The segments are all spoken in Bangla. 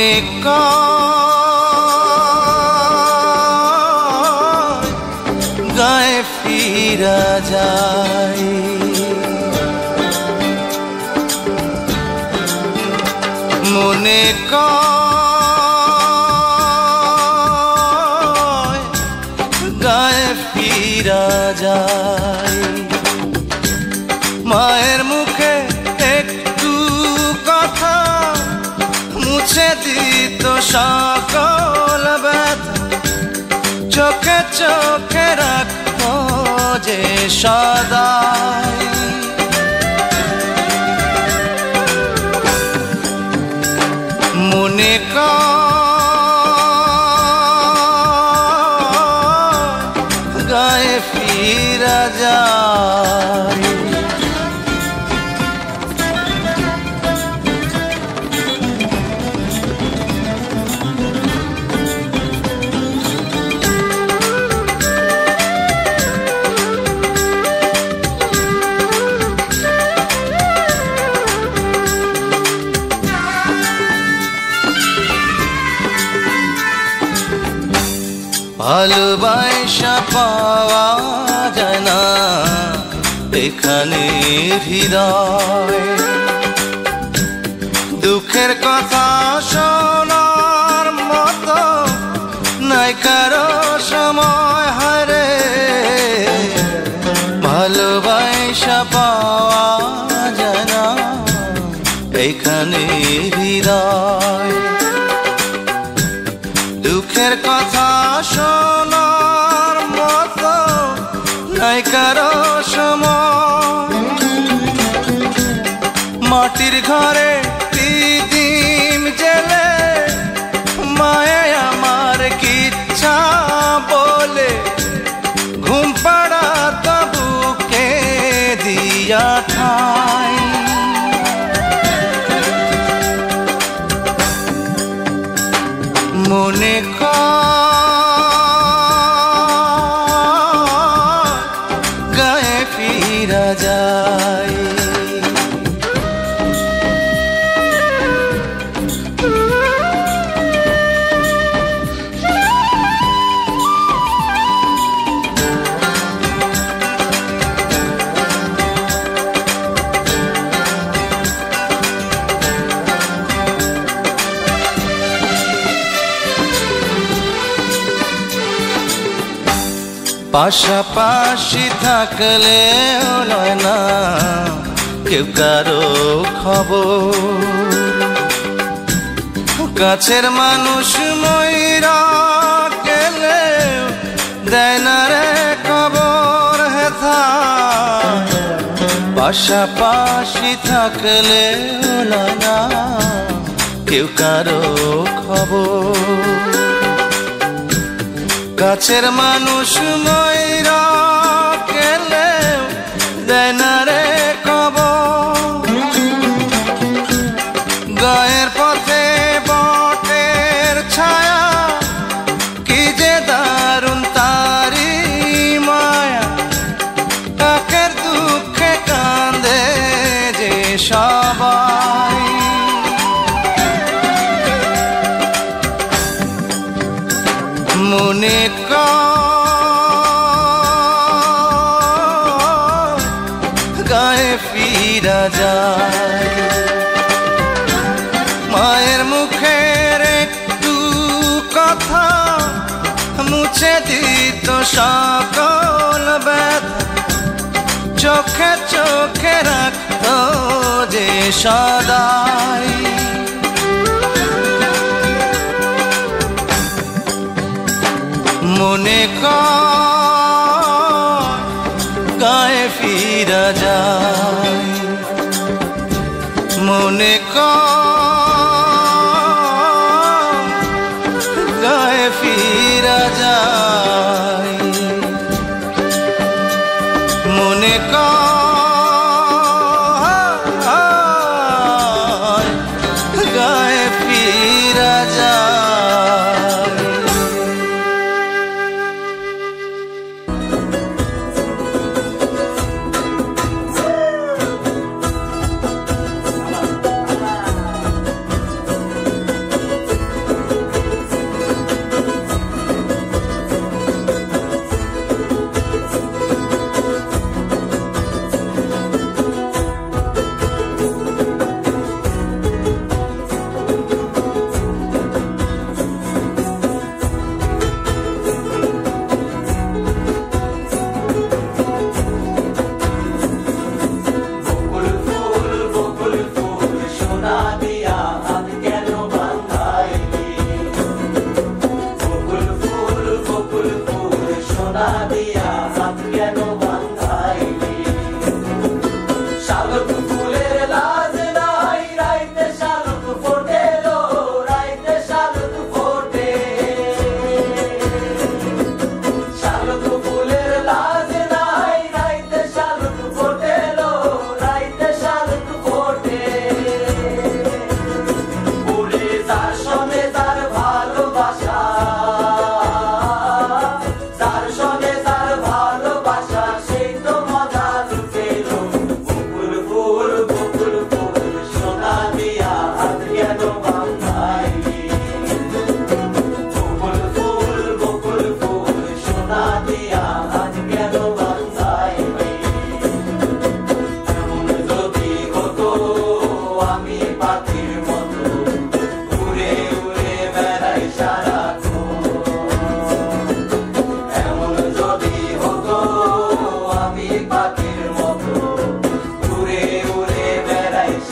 মনে কয় গায়ে ফিরা যায়, মনে কয় গায়ে ফিরা যায়। মায়ের মুখে একটু কথা মুছে দিত সকল ব্যথা, চোখে চোখে রাখত যে সদাই। মনে কয় গায়ে ফিরা যায়। ভালোবাসা পাওয়া যায় না এখানে হৃদয়, দুঃখের কথা শোনার মতো নাই কারো সময় হারে। ভালোবাসা পাওয়া যায় না এখানে হৃদয়, দুঃখের কথা শোনার মতো নাই কারো সময়। মাটির ঘরে দিন জেলে মায়ে আমার কিচ্ছা বলে ঘুম পাড়া তবুকে দিয়া ঠাই। মনে কয় গায়ে ফিরা যায়। পাশাপাশি থাকলেও নয় না কেউ কারো খবর, কাছের মানুষ মইরা গেলে দেয় না রে খবর হেথা। পাশাপাশি থাকলেও নয় না কেউ কারো খবর, কাছের মানুষ মইরা গেলে দেয় না রে খবর। গায়ের পথে বটের ছায়া কি যে দারুণ তারি মায়া, কাকের দুঃখে কান্দে যে সবাই। মনে কয় গায়ে ফিরা যায়। মায়ের মুখের একটু কথা মুছে দিত সকল ব্যথা, চোখে চোখে রাখত যে সদাই। মনে কয় গায়ে ফিরা যায়, মনে কয় গায়ে ফিরা যায়, মনে কয় গায়ে ফিরা যায়।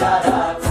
সারা